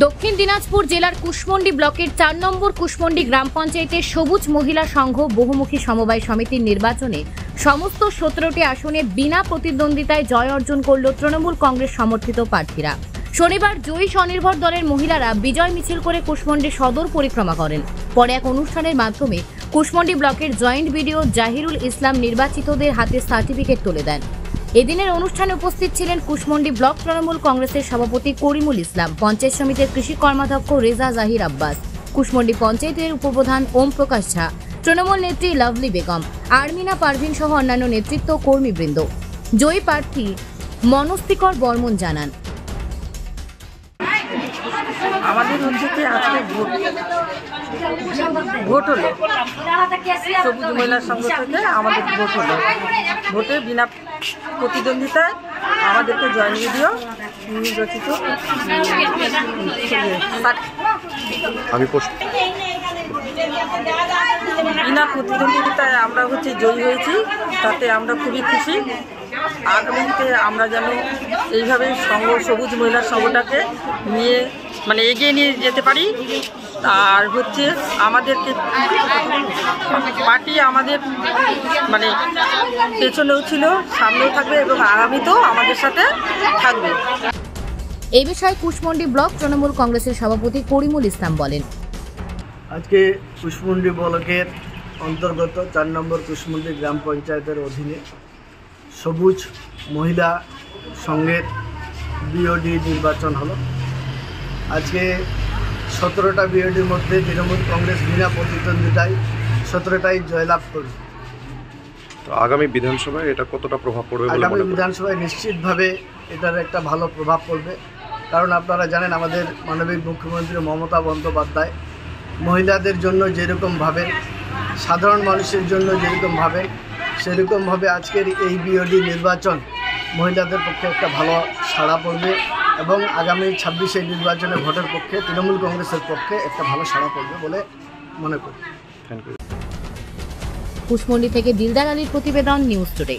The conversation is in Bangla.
দক্ষিণ দিনাজপুর জেলার কুশমন্ডি ব্লকের ৪ নম্বর কুশমন্ডি গ্রাম পঞ্চায়েতের সবুজ মহিলা সংঘ বহুমুখী সমবায় সমিতির নির্বাচনে সমস্ত ১৭টি আসনে বিনা প্রতিদ্বন্দ্বিতায় জয় অর্জন করল তৃণমূল কংগ্রেস সমর্থিত প্রার্থীরা। শনিবার জয়ী স্বনির্ভর দলের মহিলারা বিজয় মিছিল করে কুশমন্ডি সদর পরিক্রমা করেন। পরে এক অনুষ্ঠানের মাধ্যমে কুশমন্ডি ব্লকের জয়েন্ট বিডিও জাহিরুল ইসলাম নির্বাচিতদের হাতে সার্টিফিকেট তুলে দেন। এদিনের অনুষ্ঠানে উপস্থিত ছিলেন কুশমন্ডি ব্লক তৃণমূল কংগ্রেসের সভাপতি করিমুল ইসলাম, পঞ্চায়েত সমিতির কৃষি কর্মাধ্যক্ষ রেজা জাহির আব্বাস, কুশমন্ডি পঞ্চায়েতের উপপ্রধান ওম প্রকাশ ঝা, তৃণমূল নেত্রী লাভলি বেগম, আরমিনা পারভিন সহ অন্যান্য নেতৃত্ব কর্মীবৃন্দ। জয়ী প্রার্থী মনস্তিকর বর্মন জানান, আমাদের হচ্ছে আজকে ভোট হলো, সবুজ মহিলা সংঘ থেকে আমাদের ভোট হলো। ভোটে বিনা প্রতিদ্বন্দ্বিতায় আমাদেরকে জয়েন্ট ভিডিও নির্বাচিত বিনা প্রতিদ্বন্দ্বিতায় আমরা জয়ী হয়েছি, তাতে আমরা খুবই খুশি। আগামীতে আমরা যেন এইভাবে সবুজ মহিলা সংঘটাকে নিয়ে এগিয়ে নিয়ে যেতে পারি। আর আমাদেরকে পার্টি আমাদের পেছনেও ছিল, সামনেও থাকবে এবং আগামীতেও আমাদের সাথে থাকবে। এই বিষয়ে কুশমন্ডি ব্লক তৃণমূল কংগ্রেসের সভাপতি করিমুল ইসলাম বলেন, আজকে কুশমন্ডি ব্লকের অন্তর্গত ৪ নম্বর কুশমন্ডি গ্রাম পঞ্চায়েতের অধীনে সবুজ মহিলা সংঘের বিওডি নির্বাচন হলো। আজকে ১৭টা বিওডির মধ্যে তৃণমূল কংগ্রেস বিনা প্রতিদ্বন্দ্বিতায় ১৭টাই জয়লাভ করবে। তো আগামী বিধানসভায় এটা কতটা প্রভাব পড়বে? আগামী বিধানসভায় নিশ্চিতভাবে এটার একটা ভালো প্রভাব পড়বে, কারণ আপনারা জানেন আমাদের মাননীয় মুখ্যমন্ত্রী মমতা বন্দ্যোপাধ্যায় মহিলাদের জন্য যেরকম ভাবেন, সাধারণ মানুষের জন্য যেরকম ভাবেন, সেরকমভাবে আজকের এই বিওডি নির্বাচন মহিলাদের পক্ষে একটা ভালো সাড়া পড়বে এবং আগামী ২৬ নির্বাচনে ভোটের পক্ষে তৃণমূল কংগ্রেসের পক্ষে একটা ভালো সাড়া পড়বে বলে মনে করি। কুশমন্ডি থেকে দিলদার আলীর প্রতিবেদন, নিউজ টুডে।